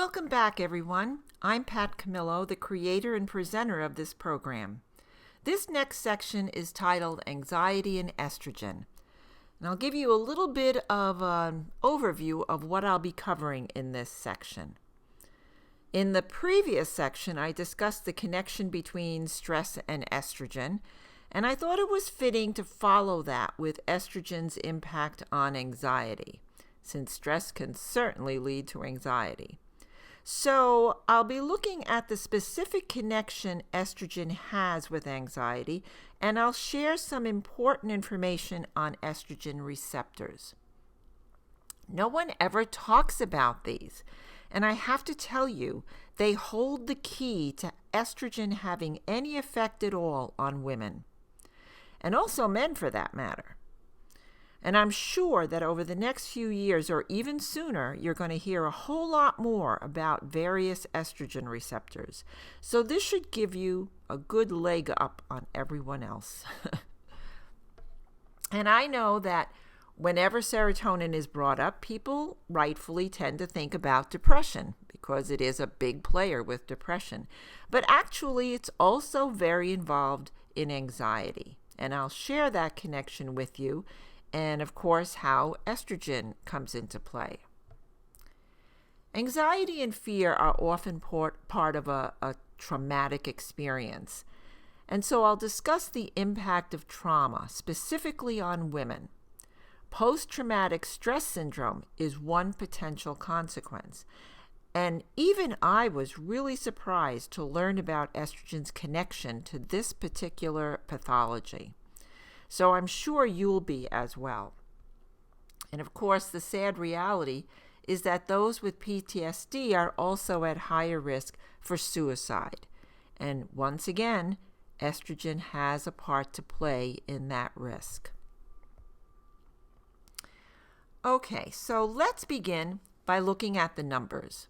Welcome back, everyone. I'm Pat Camillo, the creator and presenter of this program. This next section is titled Anxiety and Estrogen. And I'll give you a little bit of an overview of what I'll be covering in this section. In the previous section, I discussed the connection between stress and estrogen, and I thought it was fitting to follow that with estrogen's impact on anxiety, since stress can certainly lead to anxiety. So I'll be looking at the specific connection estrogen has with anxiety, and I'll share some important information on estrogen receptors. No one ever talks about these, and I have to tell you, they hold the key to estrogen having any effect at all on women, and also men for that matter. And I'm sure that over the next few years or even sooner, you're going to hear a whole lot more about various estrogen receptors. So this should give you a good leg up on everyone else. And I know that whenever serotonin is brought up, people rightfully tend to think about depression because it is a big player with depression. But actually, it's also very involved in anxiety. And I'll share that connection with you. And of course, how estrogen comes into play. Anxiety and fear are often part of a traumatic experience. And so I'll discuss the impact of trauma, specifically on women. Post-traumatic stress syndrome is one potential consequence. And even I was really surprised to learn about estrogen's connection to this particular pathology. So I'm sure you'll be as well. And of course, the sad reality is that those with PTSD are also at higher risk for suicide. And once again, estrogen has a part to play in that risk. Okay, so let's begin by looking at the numbers.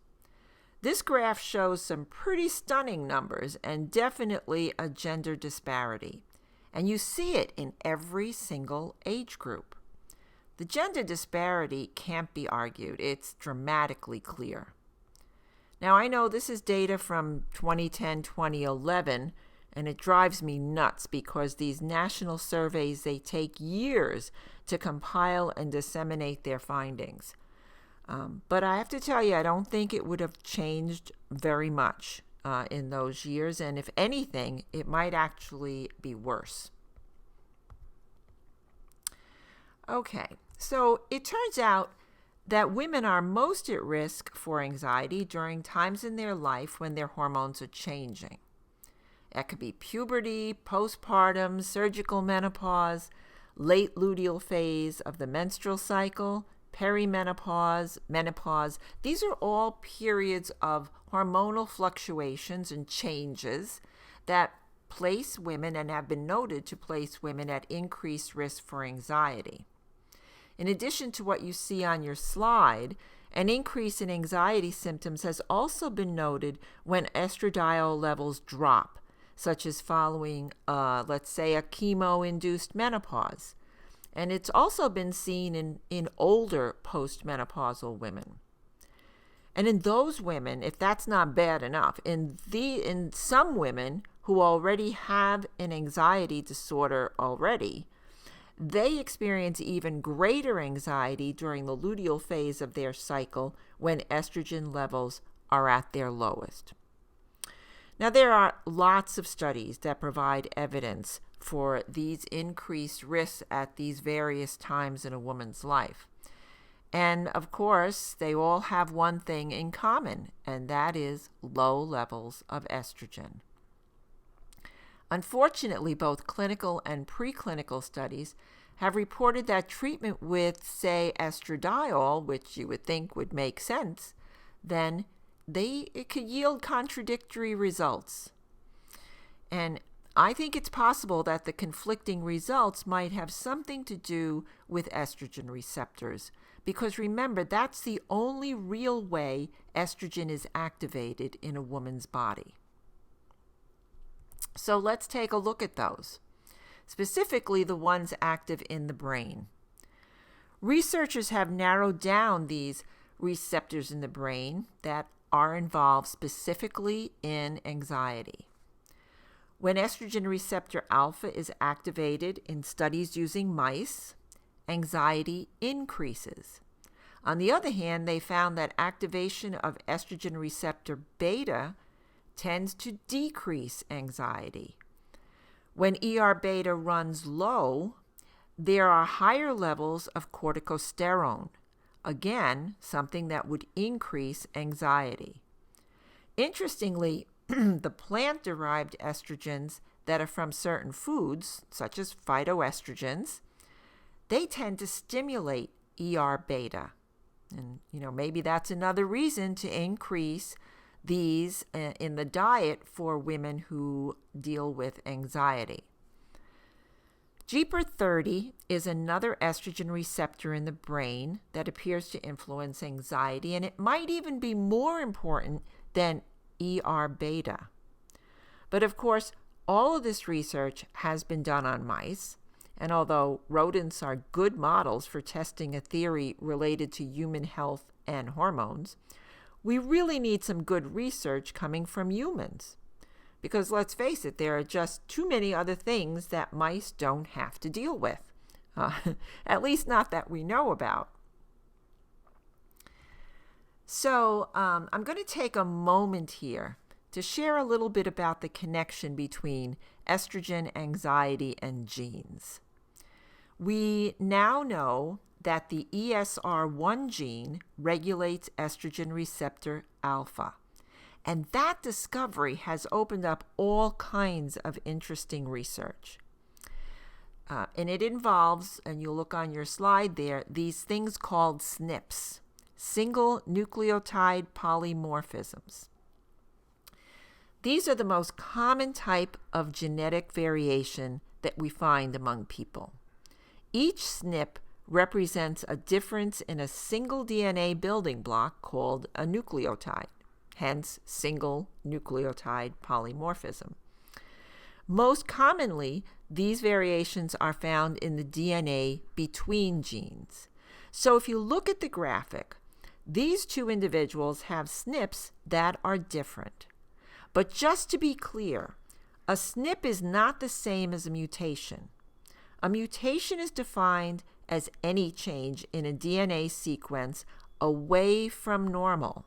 This graph shows some pretty stunning numbers and definitely a gender disparity. And you see it in every single age group. The gender disparity can't be argued. It's dramatically clear. Now, I know this is data from 2010-2011, and it drives me nuts because these national surveys, they take years to compile and disseminate their findings. But I have to tell you, I don't think it would have changed very much in those years, and if anything, it might actually be worse. Okay, so it turns out that women are most at risk for anxiety during times in their life when their hormones are changing. That could be puberty, postpartum, surgical menopause, late luteal phase of the menstrual cycle, perimenopause, menopause. These are all periods of hormonal fluctuations and changes that place women and have been noted to place women at increased risk for anxiety. In addition to what you see on your slide, an increase in anxiety symptoms has also been noted when estradiol levels drop, such as following, let's say, a chemo-induced menopause. And it's also been seen in older postmenopausal women. And in those women, if that's not bad enough, in some women who already have an anxiety disorder already, they experience even greater anxiety during the luteal phase of their cycle when estrogen levels are at their lowest. Now, there are lots of studies that provide evidence for these increased risks at these various times in a woman's life. And of course, they all have one thing in common, and that is low levels of estrogen. Unfortunately, both clinical and preclinical studies have reported that treatment with, say, estradiol, which you would think would make sense, then it could yield contradictory results. And I think it's possible that the conflicting results might have something to do with estrogen receptors, because remember, that's the only real way estrogen is activated in a woman's body. So let's take a look at those, specifically the ones active in the brain. Researchers have narrowed down these receptors in the brain that are involved specifically in anxiety. When estrogen receptor alpha is activated in studies using mice, anxiety increases. On the other hand, they found that activation of estrogen receptor beta tends to decrease anxiety. When ER beta runs low, there are higher levels of corticosterone, again, something that would increase anxiety. Interestingly, the plant-derived estrogens that are from certain foods, such as phytoestrogens, they tend to stimulate ER beta. And, maybe that's another reason to increase these in the diet for women who deal with anxiety. GPR30 is another estrogen receptor in the brain that appears to influence anxiety, and it might even be more important than ER beta. But of course, all of this research has been done on mice, and although rodents are good models for testing a theory related to human health and hormones, we really need some good research coming from humans. Because let's face it, there are just too many other things that mice don't have to deal with, at least not that we know about. So I'm going to take a moment here to share a little bit about the connection between estrogen, anxiety, and genes. We now know that the ESR1 gene regulates estrogen receptor alpha. And that discovery has opened up all kinds of interesting research. And it involves, and you'll look on your slide there, these things called SNPs, single nucleotide polymorphisms. These are the most common type of genetic variation that we find among people. Each SNP represents a difference in a single DNA building block called a nucleotide, hence single nucleotide polymorphism. Most commonly, these variations are found in the DNA between genes. So if you look at the graphic, these two individuals have SNPs that are different. But just to be clear, a SNP is not the same as a mutation. A mutation is defined as any change in a DNA sequence away from normal.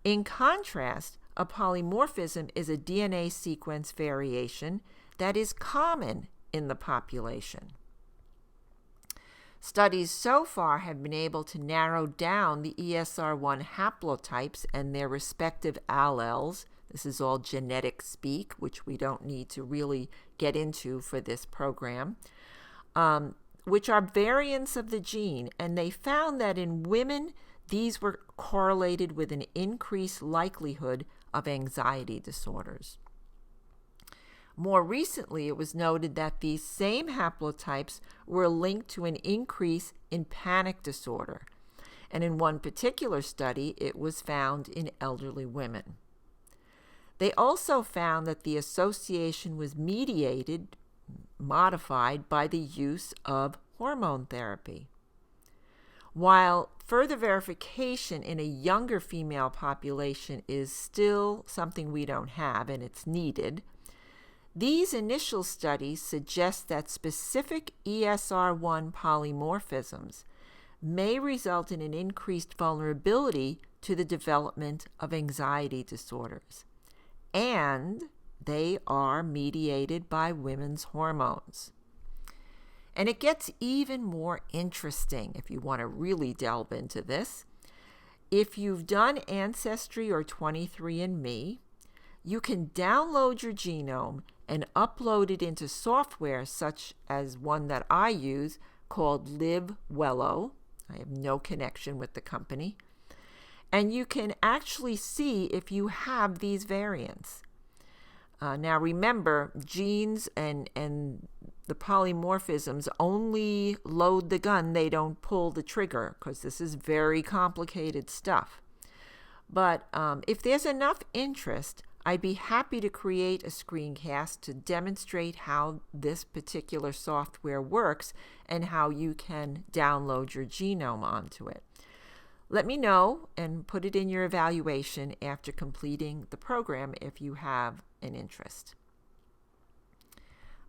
In contrast, a polymorphism is a DNA sequence variation that is common in the population. Studies so far have been able to narrow down the ESR1 haplotypes and their respective alleles. This is all genetic speak, which we don't need to really get into for this program, which are variants of the gene. And they found that in women, these were correlated with an increased likelihood of anxiety disorders. More recently, it was noted that these same haplotypes were linked to an increase in panic disorder. And in one particular study, it was found in elderly women. They also found that the association was modified by the use of hormone therapy. While further verification in a younger female population is still something we don't have and it's needed, these initial studies suggest that specific ESR1 polymorphisms may result in an increased vulnerability to the development of anxiety disorders, and they are mediated by women's hormones. And it gets even more interesting if you want to really delve into this. If you've done Ancestry or 23andMe, you can download your genome and upload it into software such as one that I use called LiveWello. I have no connection with the company. And you can actually see if you have these variants. Now remember, genes and the polymorphisms only load the gun, they don't pull the trigger, because this is very complicated stuff. But if there's enough interest, I'd be happy to create a screencast to demonstrate how this particular software works and how you can download your genome onto it. Let me know and put it in your evaluation after completing the program if you have an interest.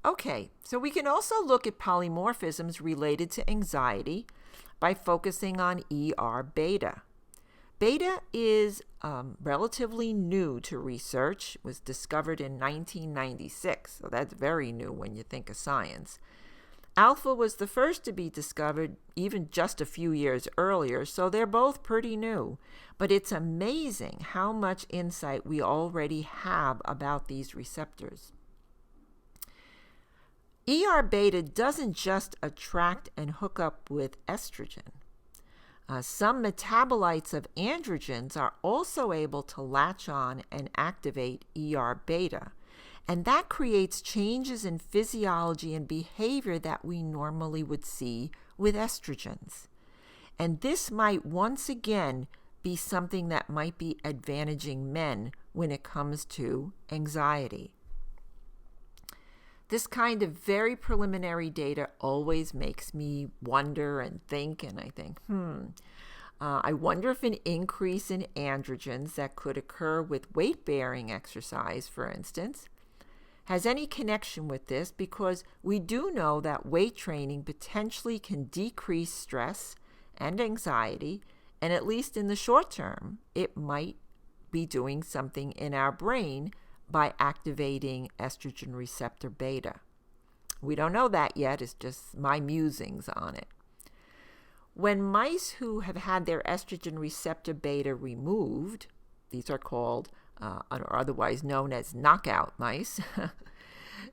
Okay, so we can also look at polymorphisms related to anxiety by focusing on ER beta. Beta is relatively new to research. It was discovered in 1996, so that's very new when you think of science. Alpha was the first to be discovered even just a few years earlier, so they're both pretty new. But it's amazing how much insight we already have about these receptors. ER beta doesn't just attract and hook up with estrogen. Some metabolites of androgens are also able to latch on and activate ER beta, and that creates changes in physiology and behavior that we normally would see with estrogens. And this might once again be something that might be advantaging men when it comes to anxiety. This kind of very preliminary data always makes me wonder and think, and I think, I wonder if an increase in androgens that could occur with weight-bearing exercise, for instance, has any connection with this, because we do know that weight training potentially can decrease stress and anxiety, and at least in the short term, it might be doing something in our brain by activating estrogen receptor beta. We don't know that yet. It's just my musings on it. When mice who have had their estrogen receptor beta removed, these are called, or otherwise known as knockout mice,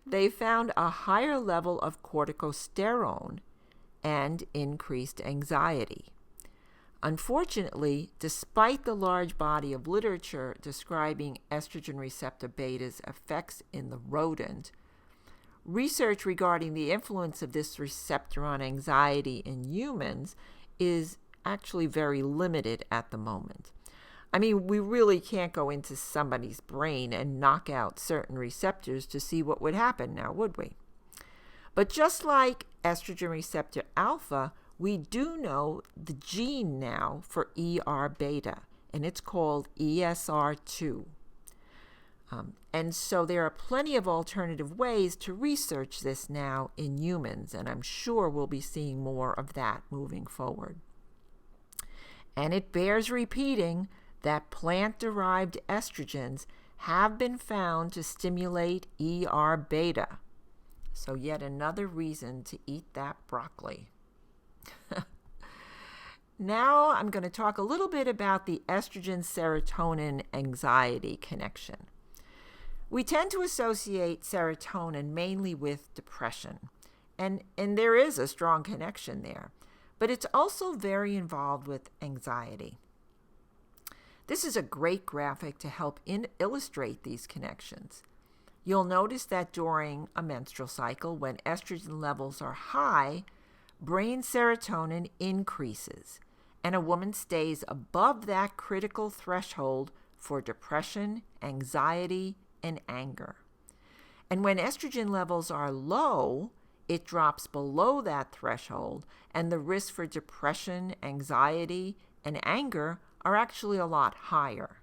they found a higher level of corticosterone and increased anxiety. Unfortunately, despite the large body of literature describing estrogen receptor beta's effects in the rodent, research regarding the influence of this receptor on anxiety in humans is actually very limited at the moment. I mean, we really can't go into somebody's brain and knock out certain receptors to see what would happen now, would we? But just like estrogen receptor alpha, we do know the gene now for ER beta, and it's called ESR2. And so there are plenty of alternative ways to research this now in humans, and I'm sure we'll be seeing more of that moving forward. And it bears repeating that plant-derived estrogens have been found to stimulate ER beta. So yet another reason to eat that broccoli. Now I'm going to talk a little bit about the estrogen-serotonin anxiety connection. We tend to associate serotonin mainly with depression, and there is a strong connection there, but it's also very involved with anxiety. This is a great graphic to help illustrate these connections. You'll notice that during a menstrual cycle, when estrogen levels are high, brain serotonin increases, and a woman stays above that critical threshold for depression, anxiety, and anger. And when estrogen levels are low, it drops below that threshold, and the risk for depression, anxiety, and anger are actually a lot higher.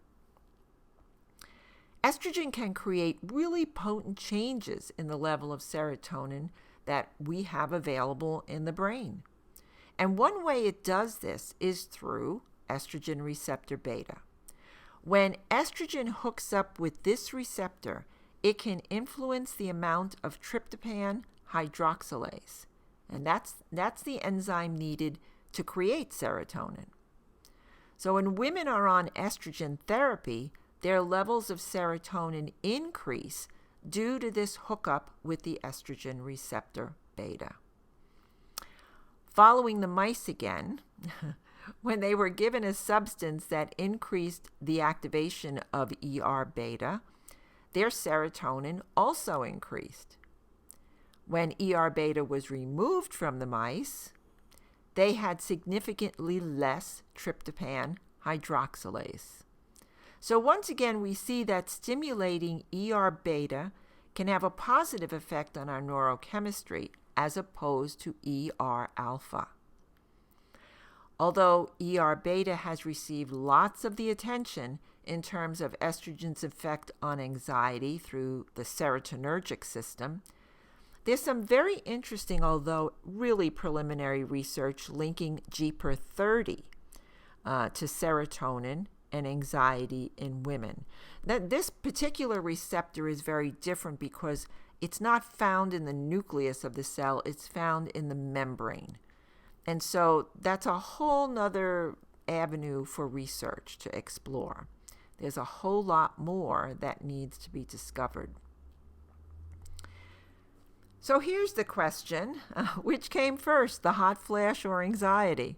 Estrogen can create really potent changes in the level of serotonin that we have available in the brain. And one way it does this is through estrogen receptor beta. When estrogen hooks up with this receptor, it can influence the amount of tryptophan hydroxylase, and that's the enzyme needed to create serotonin. So when women are on estrogen therapy, their levels of serotonin increase due to this hookup with the estrogen receptor beta. Following the mice again, when they were given a substance that increased the activation of ER beta, their serotonin also increased. When ER beta was removed from the mice, they had significantly less tryptophan hydroxylase. So once again, we see that stimulating ER beta can have a positive effect on our neurochemistry as opposed to ER alpha. Although ER beta has received lots of the attention in terms of estrogen's effect on anxiety through the serotonergic system, there's some very interesting, although really preliminary research linking GPR30 to serotonin and anxiety in women. This particular receptor is very different because it's not found in the nucleus of the cell, it's found in the membrane. And so that's a whole nother avenue for research to explore. There's a whole lot more that needs to be discovered. So here's the question, which came first, the hot flash or anxiety?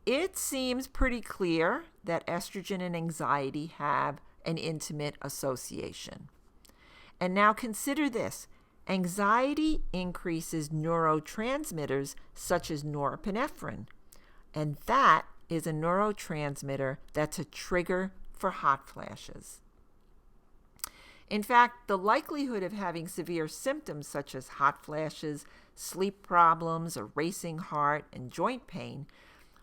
It seems pretty clear that estrogen and anxiety have an intimate association. And now consider this. Anxiety increases neurotransmitters such as norepinephrine, and that is a neurotransmitter that's a trigger for hot flashes. In fact, the likelihood of having severe symptoms such as hot flashes, sleep problems, a racing heart, and joint pain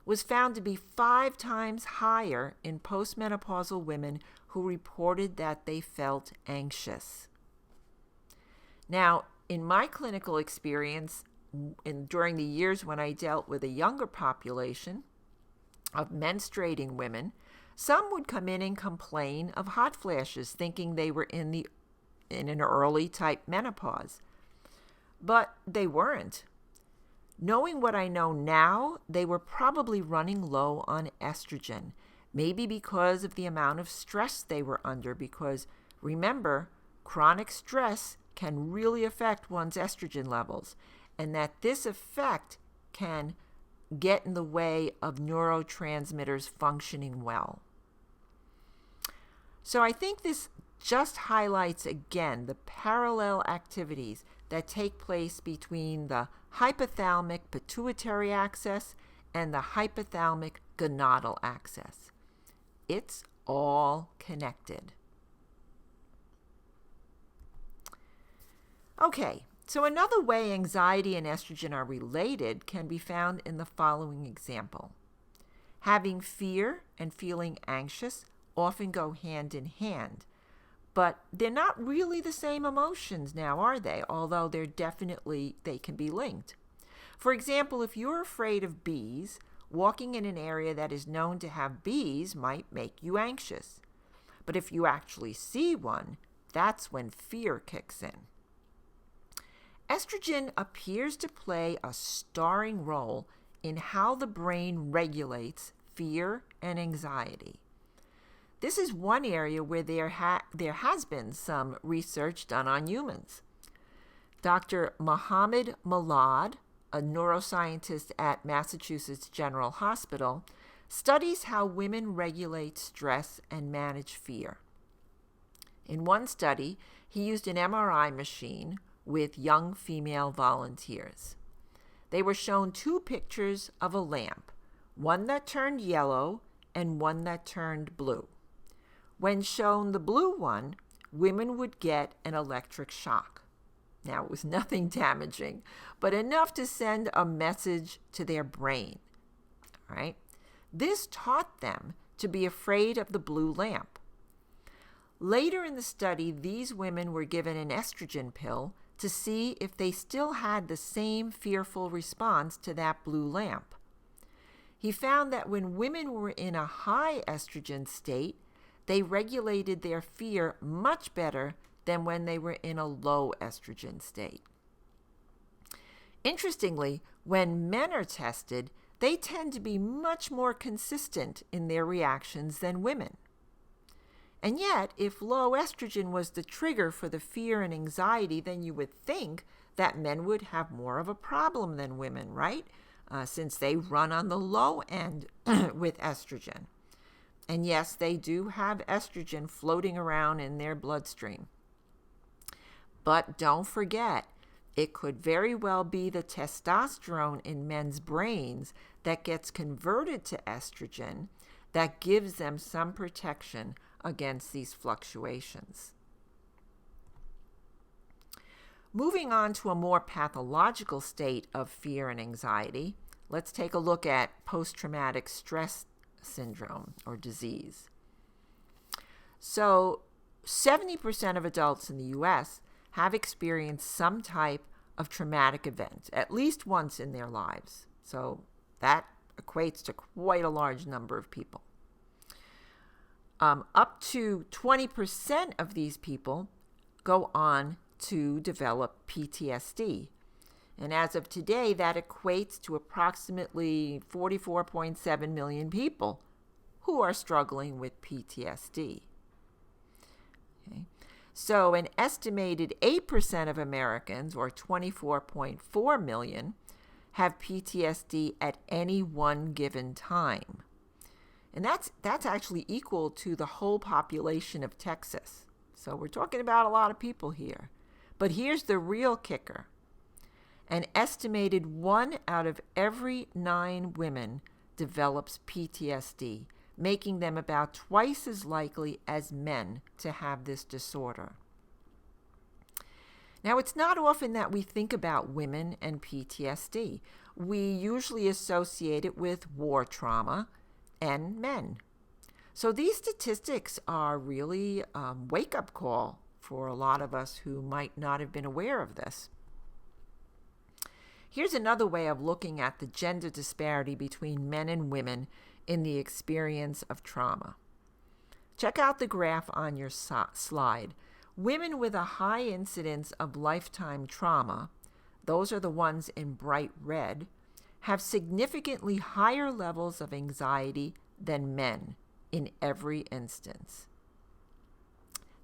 was found to be 5 times higher in postmenopausal women who reported that they felt anxious. Now, in my clinical experience, during the years when I dealt with a younger population of menstruating women, some would come in and complain of hot flashes, thinking they were in an early type menopause. But they weren't. Knowing what I know now, they were probably running low on estrogen, maybe because of the amount of stress they were under, because remember, chronic stress can really affect one's estrogen levels, and that this effect can get in the way of neurotransmitters functioning well. So I think this just highlights again the parallel activities that take place between the hypothalamic pituitary axis and the hypothalamic gonadal axis. It's all connected. Okay, so another way anxiety and estrogen are related can be found in the following example. Having fear and feeling anxious often go hand in hand, but they're not really the same emotions now, are they? Although they can be linked. For example, if you're afraid of bees, walking in an area that is known to have bees might make you anxious. But if you actually see one, that's when fear kicks in. Estrogen appears to play a starring role in how the brain regulates fear and anxiety. This is one area where there has been some research done on humans. Dr. Mohammed Malad, a neuroscientist at Massachusetts General Hospital, studies how women regulate stress and manage fear. In one study, he used an MRI machine with young female volunteers. They were shown 2 pictures of a lamp, one that turned yellow and one that turned blue. When shown the blue one, women would get an electric shock. Now, it was nothing damaging, but enough to send a message to their brain. All right? This taught them to be afraid of the blue lamp. Later in the study, these women were given an estrogen pill to see if they still had the same fearful response to that blue lamp. He found that when women were in a high estrogen state, they regulated their fear much better than when they were in a low estrogen state. Interestingly, when men are tested, they tend to be much more consistent in their reactions than women. And yet, if low estrogen was the trigger for the fear and anxiety, then you would think that men would have more of a problem than women, right? Since they run on the low end with estrogen. And yes, they do have estrogen floating around in their bloodstream. But don't forget, it could very well be the testosterone in men's brains that gets converted to estrogen that gives them some protection against these fluctuations. Moving on to a more pathological state of fear and anxiety, let's take a look at post-traumatic stress syndrome or disease. So 70% of adults in the U.S. have experienced some type of traumatic event at least once in their lives. So that equates to quite a large number of people. Up to 20% of these people go on to develop PTSD. And as of today, that equates to approximately 44.7 million people who are struggling with PTSD. Okay. So an estimated 8% of Americans, or 24.4 million, have PTSD at any one given time. And that's actually equal to the whole population of Texas. So we're talking about a lot of people here. But here's the real kicker. An estimated 1 out of every 9 women develops PTSD, making them about twice as likely as men to have this disorder. Now, it's not often that we think about women and PTSD. We usually associate it with war trauma and men. So these statistics are really a wake-up call for a lot of us who might not have been aware of this. Here's another way of looking at the gender disparity between men and women in the experience of trauma. Check out the graph on your slide. Women with a high incidence of lifetime trauma, those are the ones in bright red, have significantly higher levels of anxiety than men in every instance.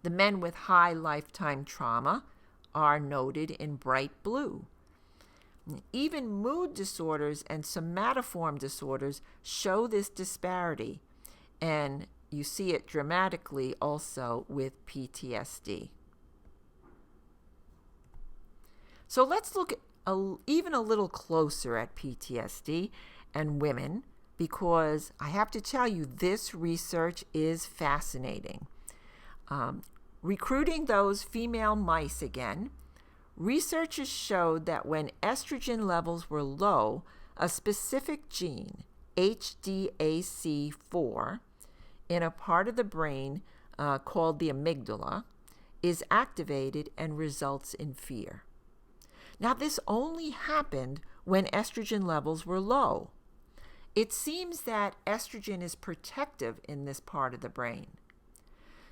The men with high lifetime trauma are noted in bright blue. Even mood disorders and somatoform disorders show this disparity, and you see it dramatically also with PTSD. So let's look even a little closer at PTSD and women, because I have to tell you, this research is fascinating. Recruiting those female mice again, researchers showed that when estrogen levels were low, a specific gene, HDAC4, in a part of the brain called the amygdala, is activated and results in fear. Now, this only happened when estrogen levels were low. It seems that estrogen is protective in this part of the brain.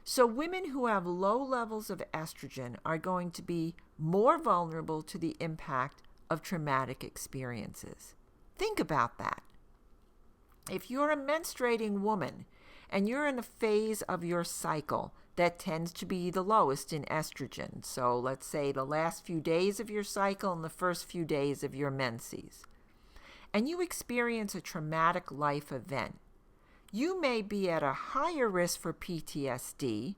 So women who have low levels of estrogen are going to be more vulnerable to the impact of traumatic experiences. Think about that. If you're a menstruating woman and you're in a phase of your cycle that tends to be the lowest in estrogen, so let's say the last few days of your cycle and the first few days of your menses, and you experience a traumatic life event, you may be at a higher risk for PTSD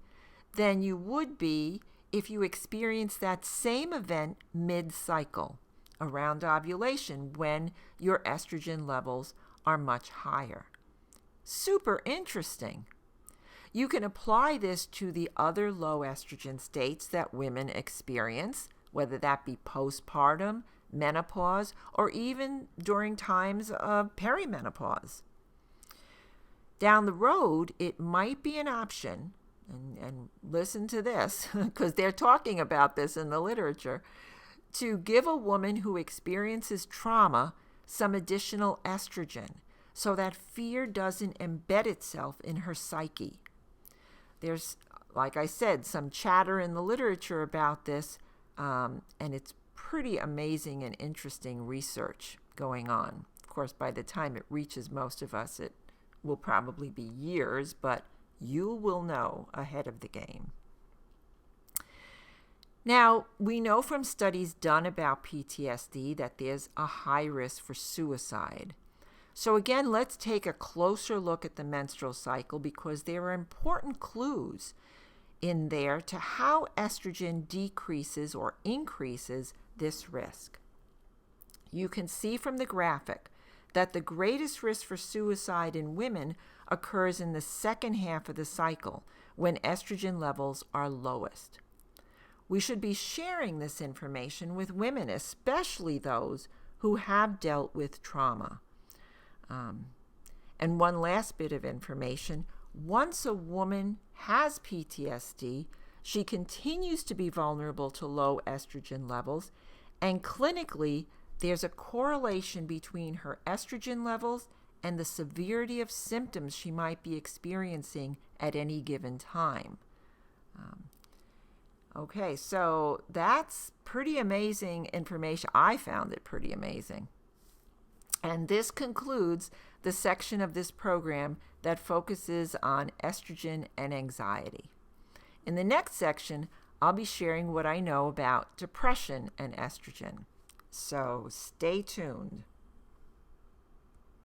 than you would be if you experience that same event mid-cycle, around ovulation, when your estrogen levels are much higher. Super interesting. You can apply this to the other low estrogen states that women experience, whether that be postpartum, menopause, or even during times of perimenopause. Down the road, it might be an option, and listen to this, because they're talking about this in the literature, to give a woman who experiences trauma some additional estrogen so that fear doesn't embed itself in her psyche. There's, like I said, some chatter in the literature about this, and it's pretty amazing and interesting research going on. Of course, by the time it reaches most of us, it will probably be years, but you will know ahead of the game. Now, we know from studies done about PTSD that there's a high risk for suicide. So again, let's take a closer look at the menstrual cycle, because there are important clues in there to how estrogen decreases or increases this risk. You can see from the graphic that the greatest risk for suicide in women occurs in the second half of the cycle, when estrogen levels are lowest. We should be sharing this information with women, especially those who have dealt with trauma. And one last bit of information: once a woman has PTSD, she continues to be vulnerable to low estrogen levels, and clinically, there's a correlation between her estrogen levels and the severity of symptoms she might be experiencing at any given time. Okay, so that's pretty amazing information. I found it pretty amazing. And this concludes the section of this program that focuses on estrogen and anxiety. In the next section, I'll be sharing what I know about depression and estrogen. So stay tuned.